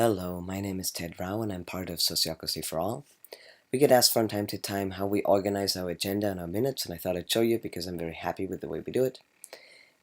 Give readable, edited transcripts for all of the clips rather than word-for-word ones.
Hello, my name is Ted Rao and I'm part of Sociocracy for All. We get asked from time to time how we organize our agenda and our minutes, and I thought I'd show you because I'm very happy with the way we do it.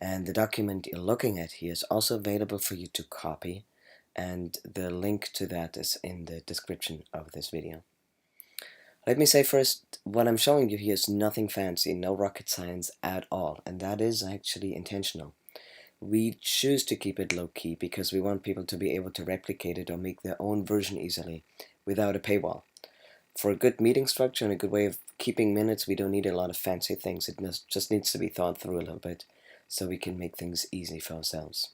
And the document you're looking at here is also available for you to copy, and the link to that is in the description of this video. Let me say first, what I'm showing you here is nothing fancy, no rocket science at all, and that is actually intentional. We choose to keep it low-key because we want people to be able to replicate it or make their own version easily without a paywall. For a good meeting structure and a good way of keeping minutes, we don't need a lot of fancy things. It just needs to be thought through a little bit so we can make things easy for ourselves.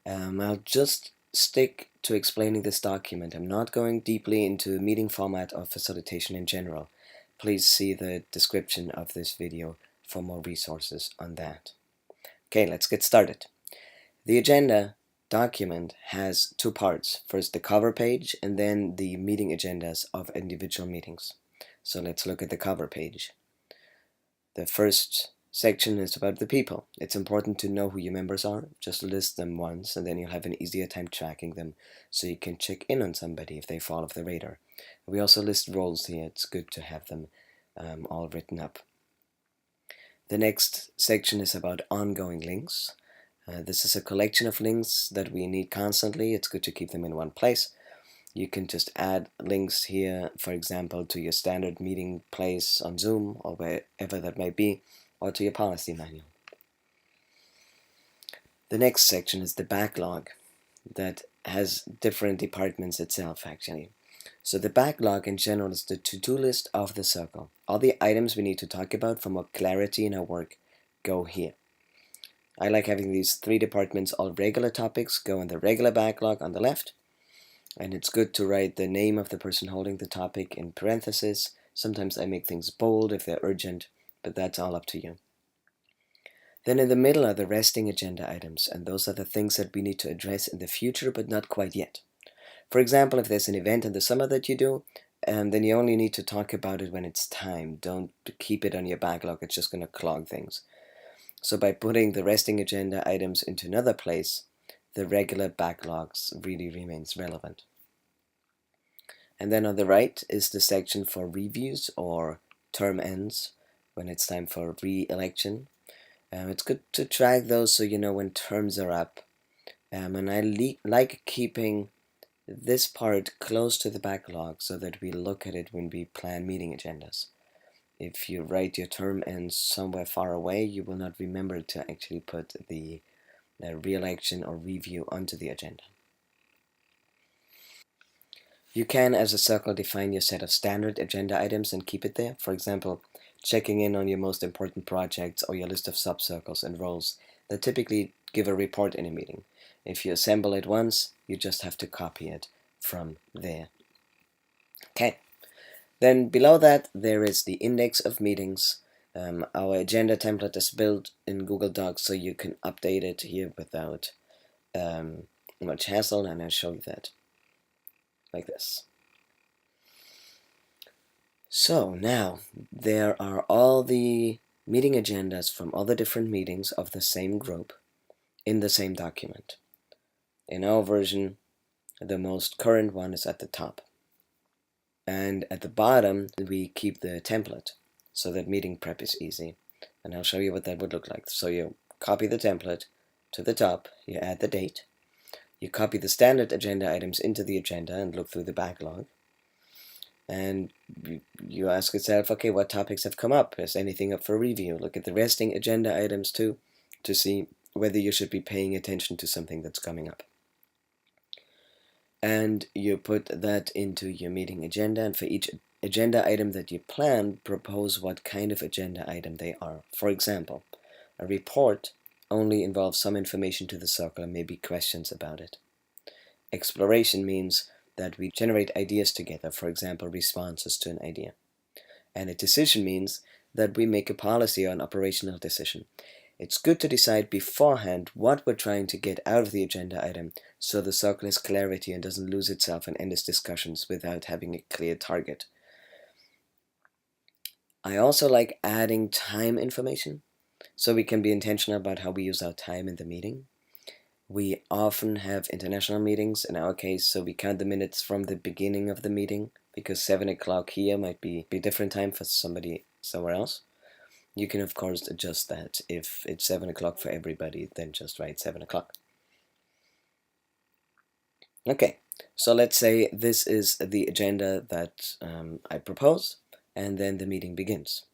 I'll just stick to explaining this document. I'm not going deeply into meeting format or facilitation in general. Please see the description of this video for more resources on that. Okay, let's get started. The agenda document has two parts. First the cover page and then the meeting agendas of individual meetings. So let's look at the cover page. The first section is about the people. It's important to know who your members are. Just list them once and then you'll have an easier time tracking them so you can check in on somebody if they fall off the radar. We also list roles here. It's good to have them all written up. The next section is about ongoing links. This is a collection of links that we need constantly. It's good to keep them in one place. You can just add links here, for example, to your standard meeting place on Zoom or wherever that may be, or to your policy manual. The next section is the backlog that has different departments itself, actually. So the backlog in general is the to-do list of the circle. All the items we need to talk about for more clarity in our work go here. I like having these three departments. All regular topics go in the regular backlog on the left, and it's good to write the name of the person holding the topic in parentheses. Sometimes I make things bold if they're urgent, but that's all up to you. Then in the middle are the resting agenda items, and those are the things that we need to address in the future but not quite yet. For example, if there's an event in the summer that you do, then you only need to talk about it when it's time. Don't keep it on your backlog, it's just going to clog things. So by putting the resting agenda items into another place, the regular backlogs really remains relevant. And then on the right is the section for reviews or term ends, when it's time for re-election. It's good to track those so you know when terms are up. And I like keeping this part close to the backlog so that we look at it when we plan meeting agendas. If you write your term ends somewhere far away, you will not remember to actually put the re-election or review onto the agenda. You can, as a circle, define your set of standard agenda items and keep it there. For example, checking in on your most important projects or your list of subcircles and roles that typically give a report in a meeting. If you assemble it once, you just have to copy it from there. Okay. Then below that there is the index of meetings. Our agenda template is built in Google Docs so you can update it here without much hassle, and I'll show you that like this. So now there are all the meeting agendas from all the different meetings of the same group in the same document. In our version, the most current one is at the top. And at the bottom, we keep the template so that meeting prep is easy. And I'll show you what that would look like. So you copy the template to the top, you add the date, you copy the standard agenda items into the agenda and look through the backlog. And you ask yourself, okay, what topics have come up? Is anything up for review? Look at the resting agenda items too, to see whether you should be paying attention to something that's coming up. And you put that into your meeting agenda, and for each agenda item that you plan, propose what kind of agenda item they are. For example, a report only involves some information to the circle and maybe questions about it. Exploration means that we generate ideas together, for example, responses to an idea. And a decision means that we make a policy or an operational decision. It's good to decide beforehand what we're trying to get out of the agenda item so the circle has clarity and doesn't lose itself in endless discussions without having a clear target. I also like adding time information so we can be intentional about how we use our time in the meeting. We often have international meetings in our case, so we count the minutes from the beginning of the meeting, because 7 o'clock here might be a different time for somebody somewhere else. You can of course adjust that. If it's 7 o'clock for everybody, then just write 7 o'clock. Okay, so let's say this is the agenda that I propose, and then the meeting begins.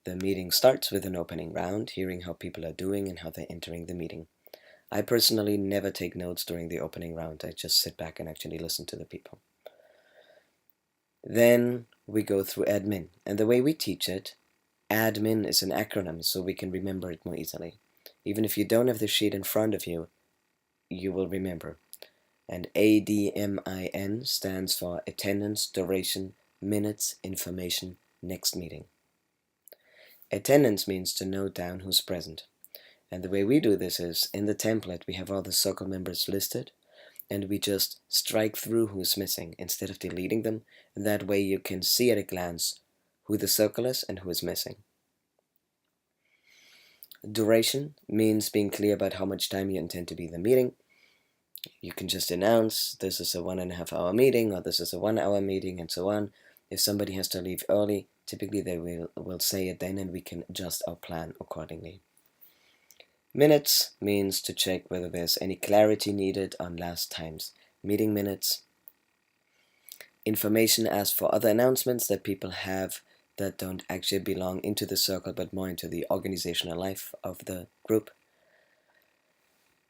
The meeting starts with an opening round, hearing how people are doing and how they're entering the meeting. I personally never take notes during the opening round. I just sit back and actually listen to the people. Then we go through admin, and the way we teach it, admin is an acronym so we can remember it more easily. Even if you don't have the sheet in front of you, you will remember. And ADMIN stands for attendance, duration, minutes, information, next meeting. Attendance means to note down who's present. And the way we do this is, in the template we have all the circle members listed, and we just strike through who's missing instead of deleting them, and that way you can see at a glance who the circle is and who is missing. Duration means being clear about how much time you intend to be in the meeting. You can just announce this is a 1.5 hour meeting, or this is a 1 hour meeting, and so on. If somebody has to leave early, typically they will say it then, and we can adjust our plan accordingly. Minutes means to check whether there's any clarity needed on last time's meeting minutes. Information asks for other announcements that people have that don't actually belong into the circle but more into the organizational life of the group.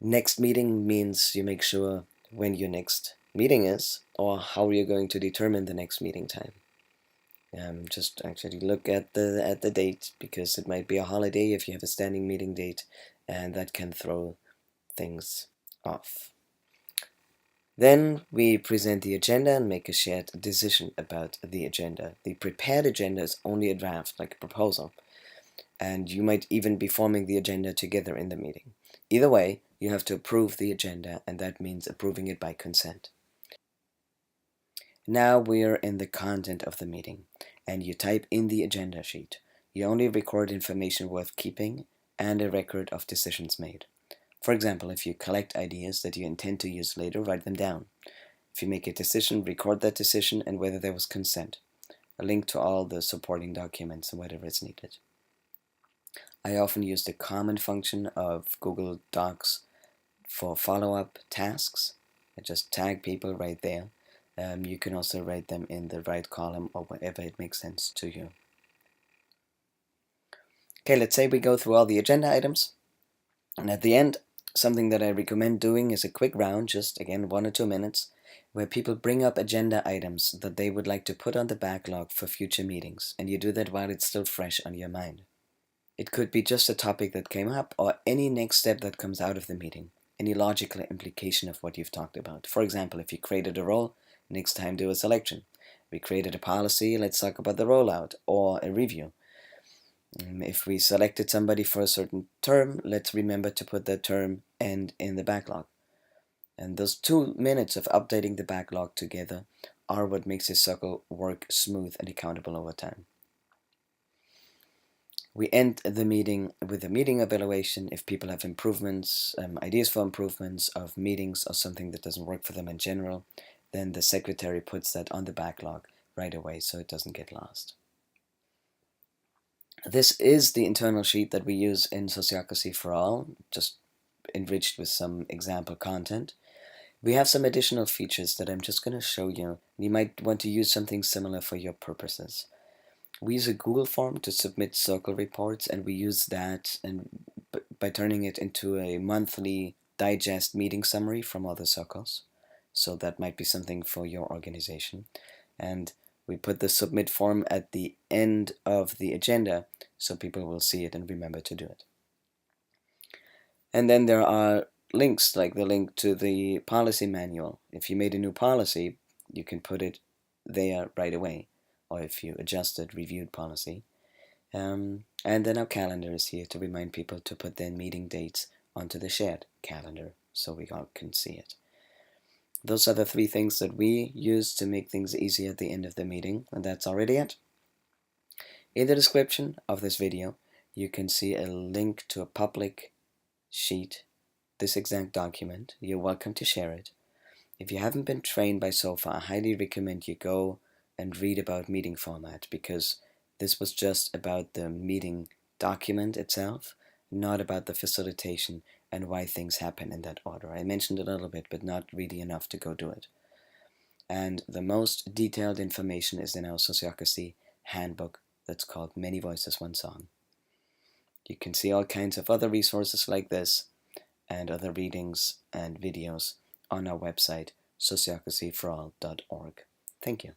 Next meeting means you make sure when your next meeting is, or how you're going to determine the next meeting time. Just actually look at the date, because it might be a holiday if you have a standing meeting date, and that can throw things off. Then we present the agenda and make a shared decision about the agenda. The prepared agenda is only a draft, like a proposal, and you might even be forming the agenda together in the meeting. Either way, you have to approve the agenda, and that means approving it by consent. Now we're in the content of the meeting, and you type in the agenda sheet. You only record information worth keeping and a record of decisions made. For example, if you collect ideas that you intend to use later, write them down. If you make a decision, record that decision and whether there was consent. A link to all the supporting documents and whatever is needed. I often use the comment function of Google Docs for follow-up tasks. I just tag people right there. You can also write them in the right column or wherever it makes sense to you. Okay, let's say we go through all the agenda items, and at the end, something that I recommend doing is a quick round, just again 1 or 2 minutes, where people bring up agenda items that they would like to put on the backlog for future meetings, and you do that while it's still fresh on your mind. It could be just a topic that came up, or any next step that comes out of the meeting, any logical implication of what you've talked about. For example, if you created a role, next time do a selection. We created a policy, let's talk about the rollout, or a review. If we selected somebody for a certain term, let's remember to put that term end in the backlog. And those 2 minutes of updating the backlog together are what makes this circle work smooth and accountable over time. We end the meeting with a meeting evaluation. If people have improvements, ideas for improvements of meetings or something that doesn't work for them in general, then the secretary puts that on the backlog right away so it doesn't get lost. This is the internal sheet that we use in Sociocracy for All, just enriched with some example content. We have some additional features that I'm just going to show you. You might want to use something similar for your purposes. We use a Google form to submit circle reports, and we use that and by turning it into a monthly digest meeting summary from other circles. So that might be something for your organization. And we put the submit form at the end of the agenda so people will see it and remember to do it. And then there are links, like the link to the policy manual. If you made a new policy, you can put it there right away. Or if you adjusted reviewed policy. And then our calendar is here to remind people to put their meeting dates onto the shared calendar so we all can see it. Those are the 3 things that we use to make things easy at the end of the meeting, and that's already it. In the description of this video, you can see a link to a public sheet this exact document, you're welcome to share it. If you haven't been trained by SOFA, I highly recommend you go and read about meeting format, because this was just about the meeting document itself, not about the facilitation and why things happen in that order. I mentioned a little bit, but not really enough to go do it. And the most detailed information is in our Sociocracy handbook that's called Many Voices, One Song. You can see all kinds of other resources like this and other readings and videos on our website, sociocracyforall.org. Thank you.